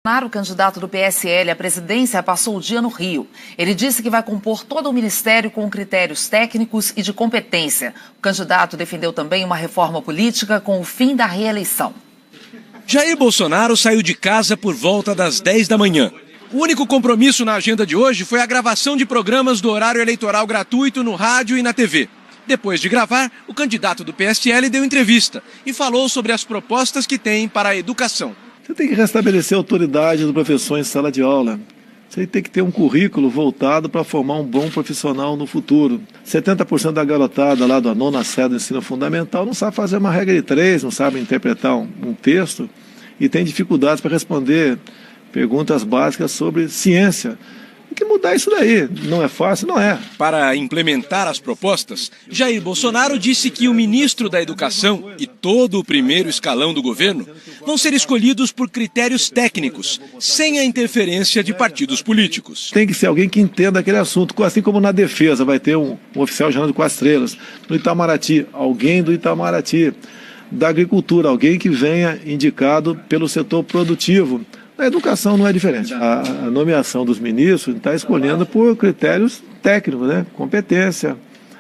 O candidato do PSL à presidência passou o dia no Rio. Ele disse que vai compor todo o ministério com critérios técnicos e de competência. O candidato defendeu também uma reforma política com o fim da reeleição. Jair Bolsonaro saiu de casa por volta das 10 da manhã. O único compromisso na agenda de hoje foi a gravação de programas do horário eleitoral gratuito no rádio e na TV. Depois de gravar, o candidato do PSL deu entrevista e falou sobre as propostas que tem para a educação. Você tem que restabelecer a autoridade do professor em sala de aula. Você tem que ter um currículo voltado para formar um bom profissional no futuro. 70% da garotada lá da nona série do ensino fundamental não sabe fazer uma regra de 3, não sabe interpretar um texto e tem dificuldades para responder perguntas básicas sobre ciência. Tem que mudar isso daí. Não é fácil? Não é. Para implementar as propostas, Jair Bolsonaro disse que o ministro da Educação e todo o primeiro escalão do governo vão ser escolhidos por critérios técnicos, sem a interferência de partidos políticos. Tem que ser alguém que entenda aquele assunto, assim como na defesa vai ter um oficial general de 4 estrelas. No Itamaraty, alguém do Itamaraty. Da agricultura, alguém que venha indicado pelo setor produtivo. A educação não é diferente. A nomeação dos ministros está escolhendo por critérios técnicos, né? Competência,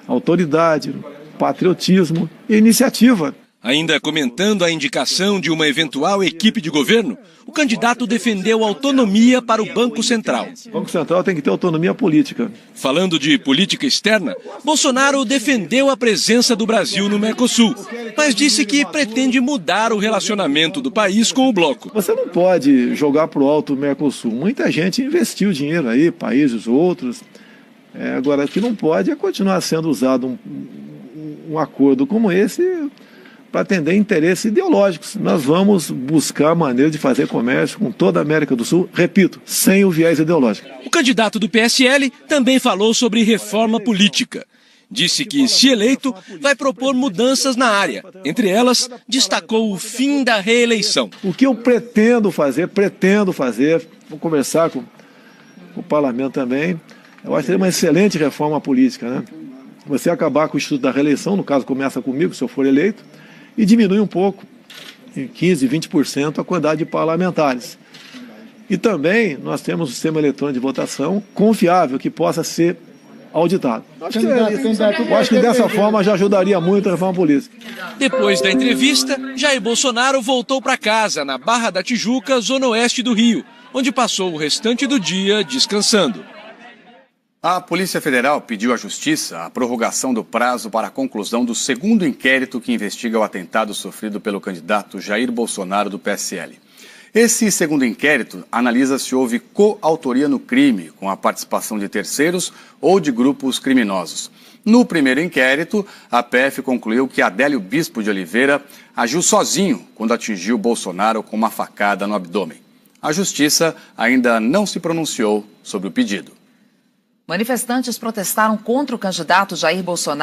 autoridade, patriotismo e iniciativa. Ainda comentando a indicação de uma eventual equipe de governo, o candidato defendeu autonomia para o Banco Central. O Banco Central tem que ter autonomia política. Falando de política externa, Bolsonaro defendeu a presença do Brasil no Mercosul, mas disse que pretende mudar o relacionamento do país com o bloco. Você não pode jogar para o alto o Mercosul. Muita gente investiu dinheiro aí, países outros. Agora, o que não pode é continuar sendo usado um acordo como esse para atender interesses ideológicos. Nós vamos buscar maneira de fazer comércio com toda a América do Sul, repito, sem o viés ideológico. O candidato do PSL também falou sobre reforma política. Disse que, se eleito, vai propor mudanças na área. Entre elas, destacou o fim da reeleição. O que eu pretendo fazer, vou conversar com o parlamento também, eu acho que seria uma excelente reforma política, né? Você acabar com o instituto da reeleição, no caso começa comigo, se eu for eleito, e diminui um pouco, em 15%, 20%, a quantidade de parlamentares. E também nós temos um sistema eletrônico de votação confiável, que possa ser auditado. Eu acho que dessa forma já ajudaria muito a reforma política. Depois da entrevista, Jair Bolsonaro voltou para casa, na Barra da Tijuca, zona oeste do Rio, onde passou o restante do dia descansando. A Polícia Federal pediu à Justiça a prorrogação do prazo para a conclusão do segundo inquérito que investiga o atentado sofrido pelo candidato Jair Bolsonaro do PSL. Esse segundo inquérito analisa se houve coautoria no crime, com a participação de terceiros ou de grupos criminosos. No primeiro inquérito, a PF concluiu que Adélio Bispo de Oliveira agiu sozinho quando atingiu Bolsonaro com uma facada no abdômen. A Justiça ainda não se pronunciou sobre o pedido. Manifestantes protestaram contra o candidato Jair Bolsonaro.